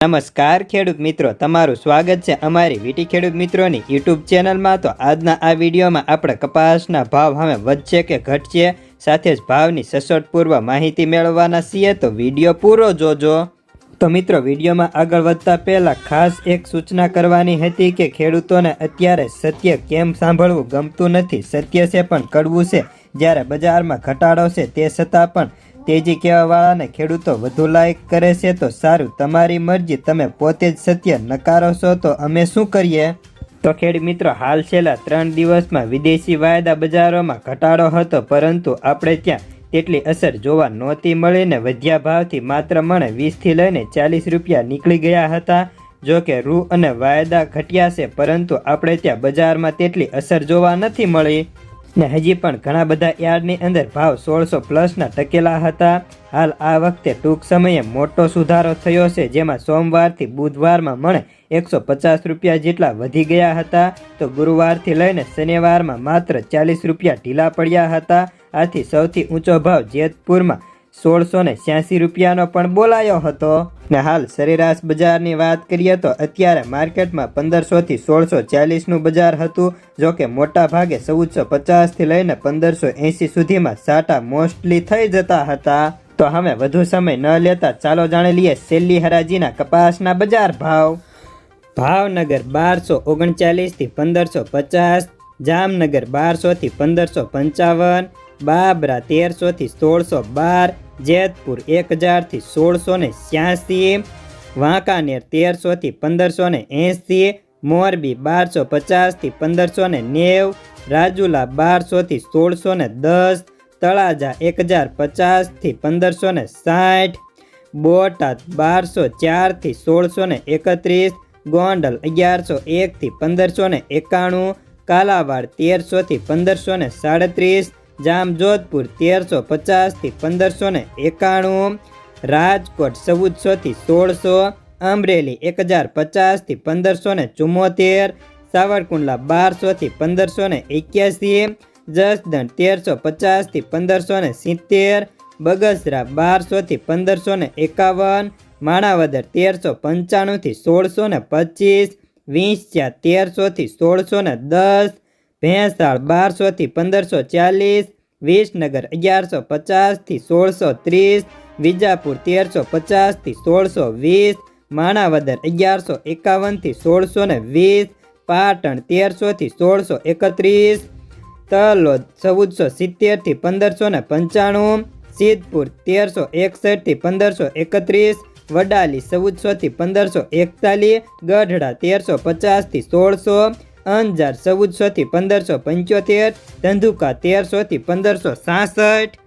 નમસ્કાર ખેડૂત મિત્રો, તમારું સ્વાગત છે અમારી વીટી ખેડૂત મિત્રોની યુટ્યુબ ચેનલમાં। તો આજના આ વિડીયોમાં આપણે કપાસના ભાવ હવે વધશે કે ઘટશે, સાથે જ ભાવની સચોટ પૂર્વ માહિતી મેળવવાના છીએ, તો વિડીયો પૂરો જોજો। તો મિત્રો, વિડીયોમાં આગળ વધતા પહેલાં ખાસ એક સૂચના કરવાની હતી કે ખેડૂતોને અત્યારે સત્ય કેમ સાંભળવું ગમતું નથી। સત્ય છે પણ કડવું છે। જ્યારે બજારમાં ઘટાડો છે તે છતાં પણ તેજી કહેવાવાળાને ખેડૂતો વધુ લાઈક કરે છે, તો સારું, તમારી મરજી। તમે પોતે જ સત્ય નકારો છો તો અમે શું કરીએ? તો ખેડૂત મિત્રો, હાલ છેલ્લા 3 દિવસમાં વિદેશી વાયદા બજારોમાં ઘટાડો હતો, પરંતુ આપણે ત્યાં તેટલી અસર જોવા નહોતી મળીને વધ્યા ભાવથી માત્ર મણે 20થી લઈને 40 રૂપિયા નીકળી ગયા હતા। જો કે રૂ અને વાયદા ઘટ્યા છે, પરંતુ આપણે ત્યાં બજારમાં તેટલી અસર જોવા નથી મળી ને હજી પણ ઘણા બધા યાર્ડની અંદર ભાવ 1600 પ્લસના ટકેલા હતા। હાલ આ વખતે ટૂંક સમયે મોટો સુધારો થયો છે, જેમાં સોમવારથી બુધવારમાં મણે 150 રૂપિયા જેટલા વધી ગયા હતા, તો ગુરુવારથી લઈને શનિવારમાં માત્ર 40 રૂપિયા ઢીલા પડ્યા હતા। આથી સૌથી ઊંચો ભાવ જેતપુરમાં 1686 રૂપિયાનો પણ બોલાયો હતો ને હાલ સરેરાશ બજારની વાત કરીએ તો અત્યારે માર્કેટમાં 1500થી 1640નું બજાર હતું। જો કે મોટા ભાગે 1450થી લઈને 1580 સુધીમાં સાટા મોસ્ટલી થઈ જતા હતા। તો હવે વધુ સમય ન લેતા ચાલો જાણી લઈએ છેલ્લી હરાજીના કપાસના બજાર ભાવ। ભાવનગર 1239થી 1550, જામનગર 1200થી 1555, બાબરા 1300થી 1612, જેતપુર 1000થી 1686, વાંકાનેર 1300થી 1580, મોરબી 1250થી 1590, રાજુલા 1200થી 1610, તળાજા 1050થી 1560, બોટાદ 1204થી 1631, ગોંડલ 1101થી 1591, કાલાવાડ 1300થી 1537, જામજોધપુર 1350થી 1591, રાજકોટ 1400થી 1600, અમરેલી 1050થી 1574, સાવરકુંડલા 1200થી 1581, જસદણ 1350થી 1570, બગસરા 1200થી 1551, માણાવદર 1395થી 1625, વિંછિયા 1300થી 1610, ભેંસાળ 1200થી 1540, વિસનગર 1150થી 1630, વિજાપુર 1350થી 1620, માણાવદર 1151થી 1620, પાટણ 1300થી 1631, તલોદ 1470થી 1595, સિદ્ધપુર 1361થી 1531, વડાલી 1400થી 1541, ગઢડા 1350થી 1600, અંજાર 1400થી 1575, ધંધુકા 1300થી 1566।